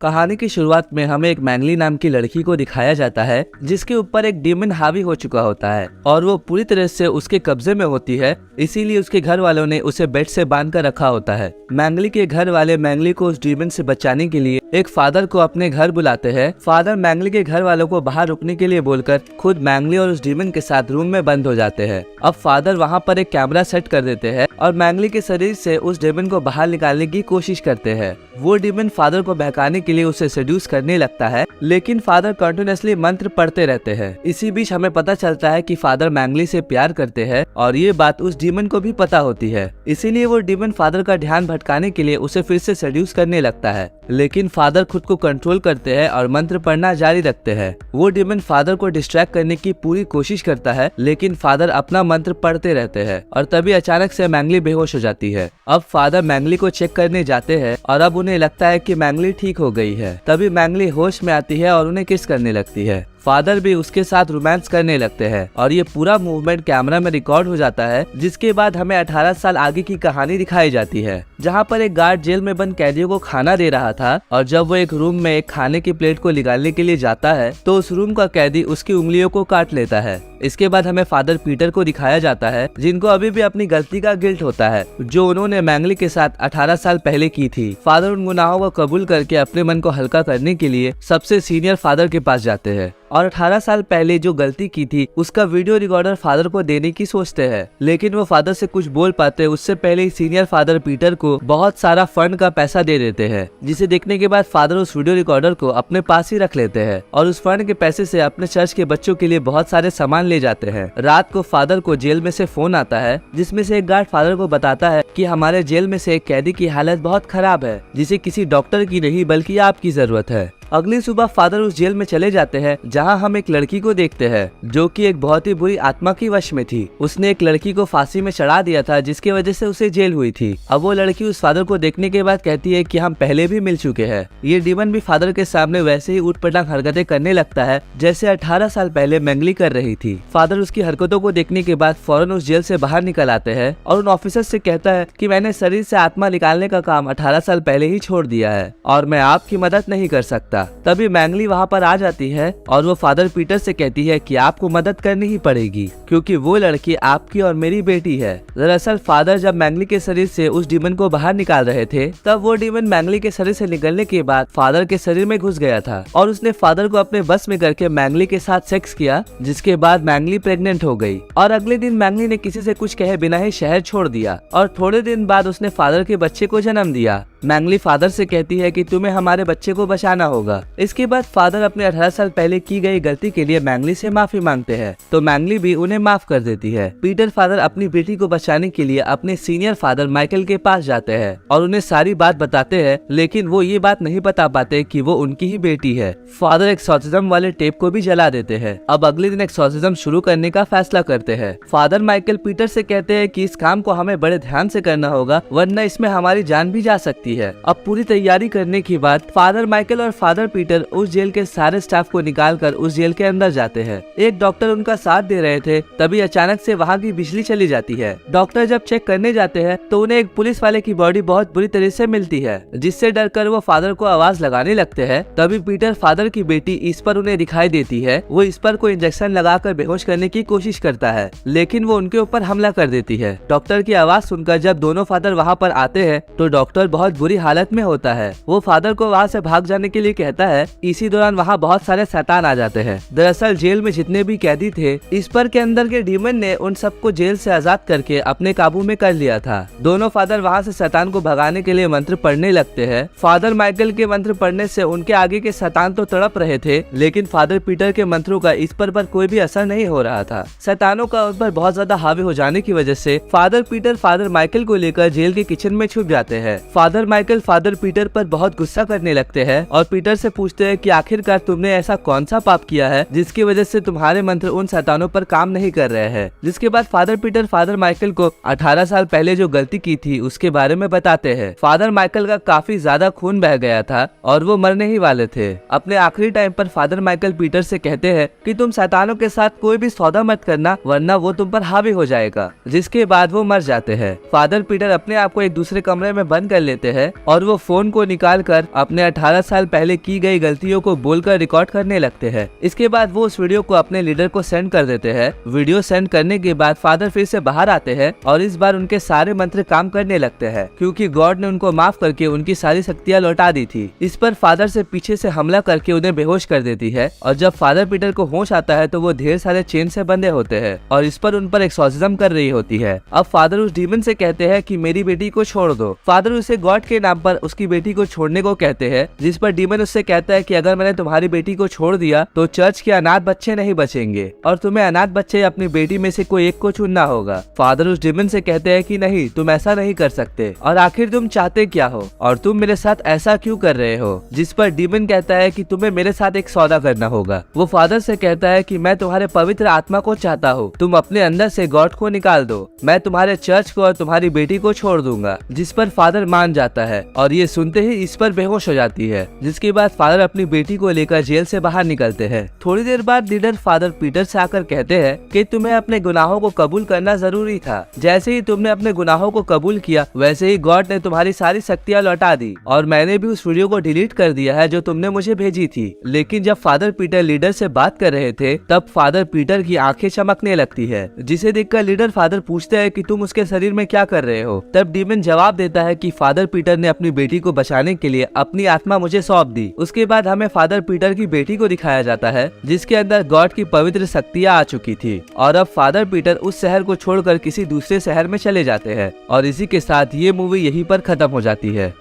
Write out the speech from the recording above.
कहानी की शुरुआत में हमें एक मैंगली नाम की लड़की को दिखाया जाता है जिसके ऊपर एक डीमन हावी हो चुका होता है और वो पूरी तरह से उसके कब्जे में होती है। इसीलिए उसके घर वालों ने उसे बेड से बांध कर रखा होता है। मैंगली के घर वाले मैंगली को उस डीमन से बचाने के लिए एक फादर को अपने घर बुलाते हैं। फादर मैंगली के घर वालों को बाहर रुकने के लिए बोलकर खुद मैंगली और उस डीमन के साथ रूम में बंद हो जाते हैं। अब फादर वहाँ पर एक कैमरा सेट कर देते हैं और मैंगली के शरीर से उस डीमन को बाहर निकालने की कोशिश करते हैं। वो डीमन फादर को बहकाने के लिए उसे सेड्यूस करने लगता है, लेकिन फादर कंटिन्यूअसली मंत्र पढ़ते रहते हैं। इसी बीच हमें पता चलता है कि फादर मैंगली से प्यार करते हैं और ये बात उस डीमन को भी पता होती है। इसीलिए वो डीमन फादर का ध्यान भटकाने के लिए उसे फिर से सेड्यूस करने लगता है, लेकिन फादर खुद को कंट्रोल करते हैं और मंत्र पढ़ना जारी रखते हैं। वो डीमन फादर को डिस्ट्रैक्ट करने की पूरी कोशिश करता है, लेकिन फादर अपना मंत्र पढ़ते रहते हैं और तभी अचानक से मैंगली बेहोश हो जाती है। अब फादर मैंगली को चेक करने जाते हैं और अब उन्हें लगता है कि मैंगली ठीक हो गई है। तभी मैंगली होश में आती है और उन्हें किस करने लगती है। फादर भी उसके साथ रोमांस करने लगते हैं और ये पूरा मूवमेंट कैमरा में रिकॉर्ड हो जाता है। जिसके बाद हमें 18 साल आगे की कहानी दिखाई जाती है, जहाँ पर एक गार्ड जेल में बंद कैदियों को खाना दे रहा था और जब वो एक रूम में एक खाने की प्लेट को निकालने के लिए जाता है तो उस रूम का कैदी उसकी उंगलियों को काट लेता है। इसके बाद हमें फादर पीटर को दिखाया जाता है, जिनको अभी भी अपनी गलती का गिल्ट होता है जो उन्होंने मैंगली के साथ 18 साल पहले की थी। फादर उन गुनाहों को कबूल करके अपने मन को हल्का करने के लिए सबसे सीनियर फादर के पास जाते हैं और 18 साल पहले जो गलती की थी उसका वीडियो रिकॉर्डर फादर को देने की सोचते हैं, लेकिन वो फादर से कुछ बोल पाते उससे पहले ही सीनियर फादर पीटर को बहुत सारा फंड का पैसा दे देते हैं, जिसे देखने के बाद फादर उस वीडियो रिकॉर्डर को अपने पास ही रख लेते हैं और उस फंड के पैसे से अपने चर्च के बच्चों के लिए बहुत सारे सामान ले जाते हैं। रात को फादर को जेल में से फोन आता है, जिसमें से एक गार्ड फादर को बताता है कि हमारे जेल में से एक कैदी की हालत बहुत खराब है, जिसे किसी डॉक्टर की नहीं बल्कि आपकी जरूरत है। अगली सुबह फादर उस जेल में चले जाते हैं, जहां हम एक लड़की को देखते हैं जो कि एक बहुत ही बुरी आत्मा की वश में थी। उसने एक लड़की को फांसी में चढ़ा दिया था, जिसकी वजह से उसे जेल हुई थी। अब वो लड़की उस फादर को देखने के बाद कहती है कि हम पहले भी मिल चुके हैं। ये डीमन भी फादर के सामने वैसे ही ऊटपटांग हरकतें करने लगता है जैसे 18 साल पहले मैंगली कर रही थी। फादर उसकी हरकतों को देखने के बाद फौरन उस जेल से बाहर निकल आते हैं और उन ऑफिसर से कहता है कि मैंने शरीर से आत्मा निकालने का काम 18 साल पहले ही छोड़ दिया है और मैं आपकी मदद नहीं कर सकता। तभी मैंगली वहाँ पर आ जाती है और वो फादर पीटर से कहती है कि आपको मदद करनी ही पड़ेगी क्योंकि वो लड़की आपकी और मेरी बेटी है। दरअसल फादर जब मैंगली के शरीर से उस डीमन को बाहर निकाल रहे थे, तब वो डीमन मैंगली के शरीर से निकलने के बाद फादर के शरीर में घुस गया था और उसने फादर को अपने बस में करके मैंगली के साथ सेक्स किया, जिसके बाद मैंगली प्रेग्नेंट हो गई और अगले दिन मैंगली ने किसी से कुछ कहे बिना ही शहर छोड़ दिया और थोड़े दिन बाद उसने फादर के बच्चे को जन्म दिया। मैंगली फादर से कहती है कि तुम्हें हमारे बच्चे को बचाना होगा। इसके बाद फादर अपने 18 साल पहले की गई गलती के लिए मैंगली से माफी मांगते हैं, तो मैंगली भी उन्हें माफ कर देती है। पीटर फादर अपनी बेटी को बचाने के लिए अपने सीनियर फादर माइकल के पास जाते हैं और उन्हें सारी बात बताते हैं, लेकिन वो ये बात नहीं बता पाते कि वो उनकी ही बेटी है। फादर एक्सॉर्सिज्म वाले टेप को भी जला देते हैं। अब अगले दिन एक्सॉर्सिज्म शुरू करने का फैसला करते हैं। फादर माइकल पीटर से कहते हैं कि इस काम को हमें बड़े ध्यान से करना होगा, वरना इसमें हमारी जान भी जा सकती है। अब पूरी तैयारी करने के बाद फादर माइकल और फादर पीटर उस जेल के सारे स्टाफ को निकालकर उस जेल के अंदर जाते हैं। एक डॉक्टर उनका साथ दे रहे थे, तभी अचानक से वहाँ की बिजली चली जाती है। डॉक्टर जब चेक करने जाते हैं तो उन्हें एक पुलिस वाले की बॉडी बहुत बुरी तरह से मिलती है, जिससे डरकर वो फादर को आवाज लगाने लगते हैं। तभी पीटर फादर की बेटी इस पर उन्हें दिखाई देती है। वो इस पर को इंजेक्शन लगाकर बेहोश करने की कोशिश करता है, लेकिन वो उनके ऊपर हमला कर देती है। डॉक्टर की आवाज सुनकर जब दोनों फादर वहाँ पर आते हैं तो डॉक्टर बहुत बुरी हालत में होता है। वो फादर को वहाँ से भाग जाने के लिए कहता है। इसी दौरान वहाँ बहुत सारे शैतान आ जाते हैं। दरअसल जेल में जितने भी कैदी थे, इस पर के अंदर के डीमन ने उन सबको जेल से आजाद करके अपने काबू में कर लिया था। दोनों फादर वहाँ से शैतान को भगाने के लिए मंत्र पढ़ने लगते हैं। फादर माइकल के मंत्र पढ़ने से उनके आगे के शैतान तो तड़प रहे थे, लेकिन फादर पीटर के मंत्रों का इस पर कोई भी असर नहीं हो रहा था। शैतानों का उन पर बहुत ज्यादा हावी हो जाने की वजह से फादर पीटर फादर माइकल को लेकर जेल के किचन में छुप जाते हैं। फादर माइकल फादर पीटर पर बहुत गुस्सा करने लगते हैं और पीटर से पूछते हैं कि आखिरकार तुमने ऐसा कौन सा पाप किया है जिसकी वजह से तुम्हारे मंत्र उन शैतानों पर काम नहीं कर रहे हैं। जिसके बाद फादर पीटर फादर माइकल को 18 साल पहले जो गलती की थी उसके बारे में बताते हैं। फादर माइकल का काफी ज्यादा खून बह गया था और वो मरने ही वाले थे। अपने आखिरी टाइम पर फादर माइकल पीटर से कहते हैं कि तुम शैतानों के साथ कोई भी सौदा मत करना, वरना वो तुम पर हावी हो जाएगा। जिसके बाद वो मर जाते हैं। फादर पीटर अपने आप को एक दूसरे कमरे में बंद कर लेते हैं है और वो फोन को निकाल कर अपने 18 साल पहले की गई गलतियों को बोलकर रिकॉर्ड करने लगते हैं। इसके बाद वो उस वीडियो को अपने लीडर को सेंड कर देते हैं। वीडियो सेंड करने के बाद फादर फिर से बाहर आते हैं और इस बार उनके सारे मंत्र काम करने लगते हैं क्योंकि गॉड ने उनको माफ करके उनकी सारी शक्तियां लौटा दी थी। इस पर फादर से पीछे से हमला करके उन्हें बेहोश कर देती है और जब फादर पीटर को होश आता है तो वो ढेर सारे चेन से बंधे होते हैं और इस पर उन पर एक्सॉर्सिज्म कर रही होती है। अब फादर उस डीमन से कहते हैं कि मेरी बेटी को छोड़ दो। फादर उसे गॉड के नाम पर उसकी बेटी को छोड़ने को कहते हैं, जिस पर डीमन उससे कहता है कि अगर मैंने तुम्हारी बेटी को छोड़ दिया तो चर्च के अनाथ बच्चे नहीं बचेंगे और तुम्हें अनाथ बच्चे अपनी बेटी में से कोई एक को चुनना होगा। फादर उस डीमन से कहते हैं कि नहीं, तुम ऐसा नहीं कर सकते और आखिर तुम चाहते क्या हो और तुम मेरे साथ ऐसा क्यों कर रहे हो। जिस पर डीमन कहता है कि तुम्हें मेरे साथ एक सौदा करना होगा। वो फादर से कहता है कि मैं तुम्हारे पवित्र आत्मा को चाहता हूँ, तुम अपने अंदर से गॉड को निकाल दो, मैं तुम्हारे चर्च को और तुम्हारी बेटी को छोड़ दूंगा। जिस पर फादर मान जाता है और ये सुनते ही इस पर बेहोश हो जाती है। जिसके बाद फादर अपनी बेटी को लेकर जेल से बाहर निकलते हैं। थोड़ी देर बाद लीडर फादर पीटर से आकर कहते हैं कि तुम्हें अपने गुनाहों को कबूल करना जरूरी था। जैसे ही तुमने अपने गुनाहों को कबूल किया वैसे ही गॉड ने तुम्हारी सारी शक्तियां लौटा दी और मैंने भी उस वीडियो को डिलीट कर दिया है जो तुमने मुझे भेजी थी। लेकिन जब फादर पीटर लीडर से बात कर रहे थे तब फादर पीटर की आंखें चमकने लगती है, जिसे देखकर लीडर फादर पूछते हैं कि तुम उसके शरीर में क्या कर रहे हो। तब डीमन जवाब देता है कि फादर पीटर ने अपनी बेटी को बचाने के लिए अपनी आत्मा मुझे सौंप दी। उसके बाद हमें फादर पीटर की बेटी को दिखाया जाता है जिसके अंदर गॉड की पवित्र शक्तियां आ चुकी थी और अब फादर पीटर उस शहर को छोड़कर किसी दूसरे शहर में चले जाते हैं और इसी के साथ ये मूवी यहीं पर खत्म हो जाती है।